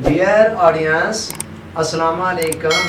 Dear audience, السلام علیکم۔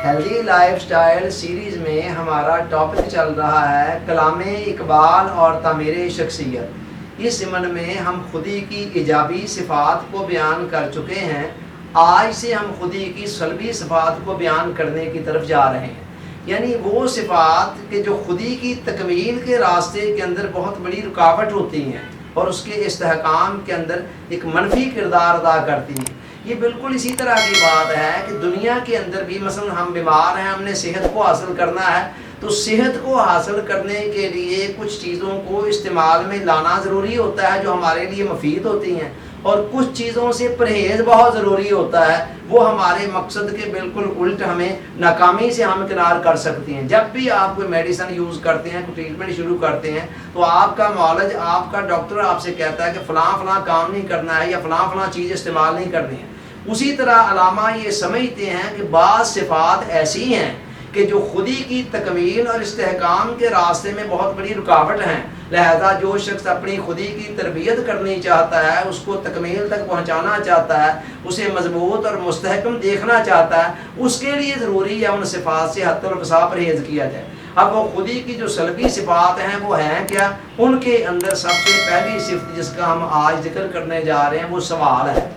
Healthy life style series میں ہمارا ٹاپک چل رہا ہے کلام اقبال اور تعمیر شخصیت۔ اس ضمن میں ہم خودی کی ایجابی صفات کو بیان کر چکے ہیں۔ آج سے ہم خودی کی سلبی صفات کو بیان کرنے کی طرف جا رہے ہیں، یعنی وہ صفات کہ جو خودی کی تکمیل کے راستے کے اندر بہت بڑی رکاوٹ ہوتی ہیں اور اس کے استحکام کے اندر ایک منفی کردار ادا کرتی ہیں۔ یہ بالکل اسی طرح کی بات ہے کہ دنیا کے اندر بھی مثلا ہم بیمار ہیں، ہم نے صحت کو حاصل کرنا ہے، تو صحت کو حاصل کرنے کے لیے کچھ چیزوں کو استعمال میں لانا ضروری ہوتا ہے جو ہمارے لیے مفید ہوتی ہیں، اور کچھ چیزوں سے پرہیز بہت ضروری ہوتا ہے، وہ ہمارے مقصد کے بالکل الٹ ہمیں ناکامی سے ہمکنار کر سکتی ہیں۔ جب بھی آپ کوئی میڈیسن یوز کرتے ہیں، کوئی ٹریٹمنٹ شروع کرتے ہیں، تو آپ کا معالج، آپ کا ڈاکٹر آپ سے کہتا ہے کہ فلاں فلاں کام نہیں کرنا ہے یا فلاں فلاں چیز استعمال نہیں کرنی ہے۔ اسی طرح علامہ یہ سمجھتے ہیں کہ بعض صفات ایسی ہیں کہ جو خودی کی تکمیل اور استحکام کے راستے میں بہت بڑی رکاوٹ ہیں، لہذا جو شخص اپنی خودی کی تربیت کرنی چاہتا ہے، اس کو تکمیل تک پہنچانا چاہتا ہے، اسے مضبوط اور مستحکم دیکھنا چاہتا ہے، اس کے لیے ضروری ہے ان صفات سے حد الوسع پرہیز کیا جائے۔ اب وہ خودی کی جو سلبی صفات ہیں وہ ہیں کیا؟ ان کے اندر سب سے پہلی صفت جس کا ہم آج ذکر کرنے جا رہے ہیں وہ سوال ہے۔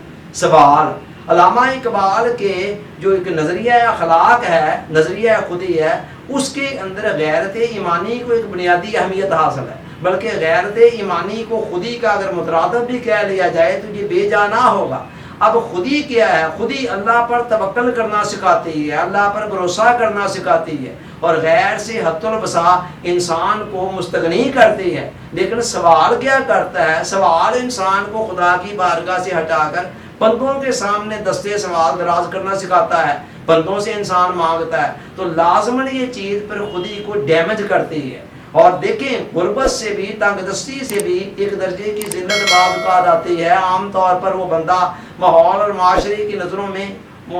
سوال علامہ اقبال کے جو ایک نظریہ اخلاق ہے، نظریہ خودی ہے، اس کے اندر غیرت ایمانی کو ایک بنیادی اہمیت حاصل ہے، بلکہ غیرت ایمانی کو خودی کا اگر مترادف بھی کہہ لیا جائے تو یہ بے جا نہ ہوگا۔ اب خودی کیا ہے؟ خودی اللہ پر توکل کرنا سکھاتی ہے، اللہ پر بھروسہ کرنا سکھاتی ہے، اور غیر سے حد الوسع انسان کو مستغنی کرتی ہے۔ لیکن سوال کیا کرتا ہے؟ سوال انسان کو خدا کی بارگاہ سے ہٹا کر بندوں کے سامنے دستے سوال دراز کرنا سکھاتا ہے، بندوں سے انسان مانگتا ہے، تو لازماً یہ چیز پر خودی کو ڈیمیج کرتی ہے۔ اور دیکھیں، غربت سے بھی، تنگ دستی سے بھی ایک درجے کی ذلت بعض اوقات آتی ہے۔ عام طور پر وہ بندہ ماحول اور معاشرے کی نظروں میں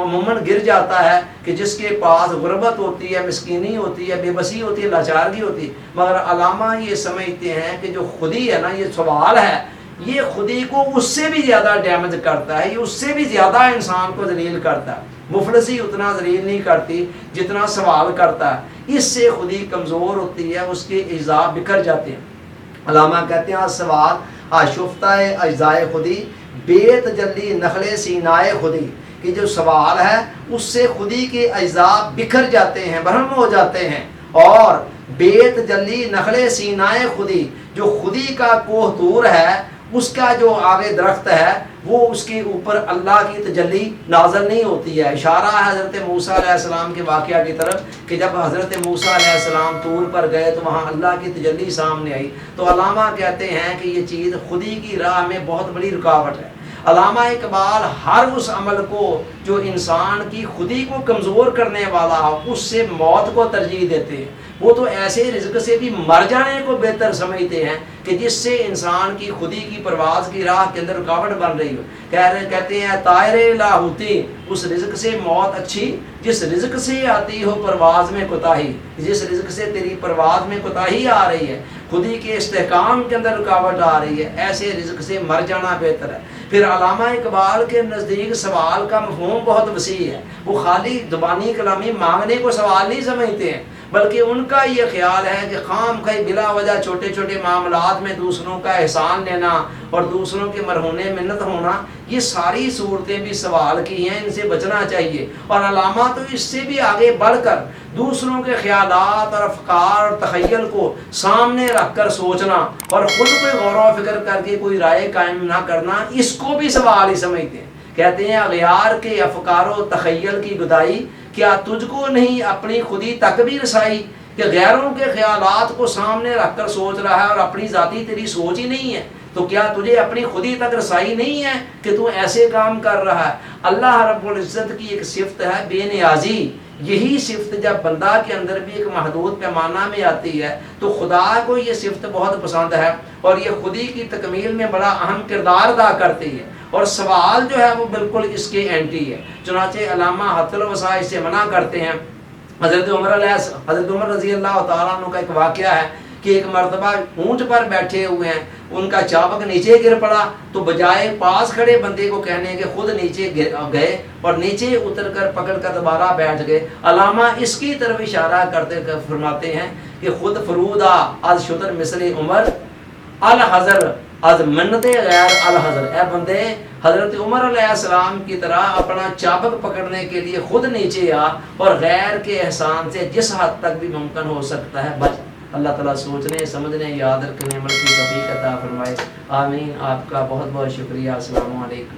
عموماً گر جاتا ہے کہ جس کے پاس غربت ہوتی ہے، مسکینی ہوتی ہے، بے بسی ہوتی ہے، لاچارگی ہوتی ہے، مگر علامہ یہ سمجھتے ہیں کہ جو خودی ہے نا، یہ سوال ہے، یہ خودی کو اس سے بھی زیادہ ڈیمیج کرتا ہے، یہ اس سے بھی زیادہ انسان کو ذلیل کرتا ہے۔ مفلسی اتنا ذلیل نہیں کرتی جتنا سوال کرتا ہے، اس سے خودی کمزور ہوتی ہے، اس کے اجزاء بکھر جاتے ہیں۔ علامہ کہتے ہیں سوال آشفتہ اجزائے خودی بے تجلی نخل سینائے خودی، کہ جو سوال ہے اس سے خودی کے اجزاء بکھر جاتے ہیں، برہم ہو جاتے ہیں، اور بے تجلی نخل سینائے خودی، جو خودی کا کوہ طور ہے، اس کا جو آگے درخت ہے وہ اس کے اوپر اللہ کی تجلی نازل نہیں ہوتی ہے۔ اشارہ ہے حضرت موسیٰ علیہ السلام کے واقعہ کی طرف کہ جب حضرت موسیٰ علیہ السلام طور پر گئے تو وہاں اللہ کی تجلی سامنے آئی۔ تو علامہ کہتے ہیں کہ یہ چیز خودی کی راہ میں بہت بڑی رکاوٹ ہے۔ علامہ اقبال ہر اس عمل کو جو انسان کی خودی کو کمزور کرنے والا ہو، اس سے موت کو ترجیح دیتے ہیں۔ وہ تو ایسے رزق سے بھی مر جانے کو بہتر سمجھتے ہیں کہ جس سے انسان کی خودی کی پرواز کی راہ کے اندر رکاوٹ بن رہی ہو۔ کہتے ہیں طائر لاہوتی، اس رزق سے موت اچھی جس رزق سے آتی ہو پرواز میں کوتاہی، جس رزق سے تیری پرواز میں کوتاہی آ رہی ہے، خودی کے استحکام کے اندر رکاوٹ آ رہی ہے، ایسے رزق سے مر جانا بہتر ہے۔ پھر علامہ اقبال کے نزدیک سوال کا مفہوم بہت وسیع ہے۔ وہ خالی زبانی کلامی مانگنے کو سوال نہیں سمجھتے ہیں، بلکہ ان کا یہ خیال ہے کہ خام خواہ بلا وجہ چھوٹے چھوٹے معاملات میں دوسروں کا احسان لینا اور دوسروں کے مرہونے منت ہونا، یہ ساری صورتیں بھی سوال کی ہیں، ان سے بچنا چاہیے۔ اور علامہ تو اس سے بھی آگے بڑھ کر دوسروں کے خیالات اور افکار اور تخیل کو سامنے رکھ کر سوچنا اور خود کوئی غور و فکر کر کے کوئی رائے قائم نہ کرنا، اس کو بھی سوال ہی سمجھتے ہیں۔ کہتے ہیں اغیار کے افکار و تخیل کی گدائی، کیا تجھ کو نہیں اپنی خودی تک بھی رسائی؟ کہ غیروں کے خیالات کو سامنے رکھ کر سوچ رہا ہے اور اپنی ذاتی تیری سوچ ہی نہیں ہے، تو کیا تجھے اپنی خودی تک رسائی نہیں ہے کہ تو ایسے کام کر رہا ہے؟ اللہ رب العزت کی ایک صفت ہے بے نیازی۔ یہی صفت جب بندہ کے اندر بھی ایک محدود پیمانہ میں آتی ہے تو خدا کو یہ صفت بہت پسند ہے، اور یہ خودی کی تکمیل میں بڑا اہم کردار ادا کرتی ہے۔ اور سوال جو ہے وہ بالکل اس کے اینٹی ہے۔ چنانچہ علامہ حد الوسع سے منع کرتے ہیں۔ حضرت عمر رضی اللہ تعالیٰ عنہ کا ایک واقعہ ہے کہ ایک مرتبہ اونٹ پر بیٹھے ہوئے ہیں, ان کا چابک نیچے گر پڑا, تو بجائے پاس کھڑے بندے کو کہنے کے خود نیچے گئے اور نیچے اتر کر پکڑ کر دوبارہ بیٹھ گئے. علامہ اس کی طرف اشارہ کرتے فرماتے ہیں کہ خود فرودا از شتر مثل عمر الحضر از منت غیر الحضر, اے بندے حضرت عمر علیہ السلام کی طرح اپنا چابک پکڑنے کے لیے خود نیچے آ, اور غیر کے احسان سے جس حد تک بھی ممکن ہو سکتا ہے بچ. اللہ تعالیٰ سوچنے سمجھنے یاد رکھنے عمل کی توفیق عطا فرمائے, آمین. آپ کا بہت بہت شکریہ. السلام علیکم.